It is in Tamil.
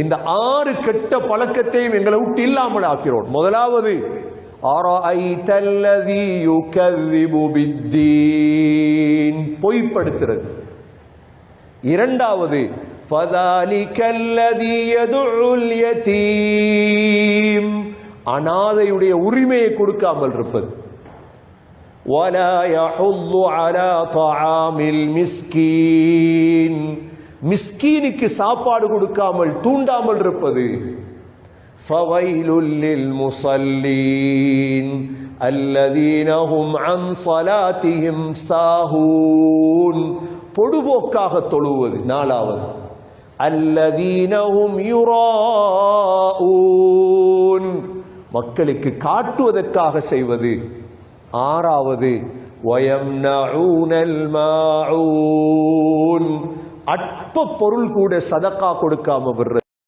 இந்த 6 கெட்ட பழக்கத்தையும் எங்களை விட்டு இல்லாமல் ஆக்கிறோம். முதலாவது பொய்ப்படுத்துறது. இரண்டாவது அனாதையுடைய உரிமையை கொடுக்காமல் இருப்பது. மிஸ்கீனுக்கு சாப்பாடு கொடுக்காமல் தூண்டாமல் இருப்பது. ஃபவைலுல் லில் முஸல்லீன் அல்லதீன ஹும் அன் ஸலாத்திஹிம் சாஹூன், பொடுபோக்காக தொழுவது. நாலாவது அல்லதீன ஹும் யுராஊன், மக்களுக்கு காட்டுவதற்காக செய்வது. ஆறாவது வயம்னஊனல் மாஊன், அற்ப பொருள் கூட சதக்கா கொடுக்காம விடுறது.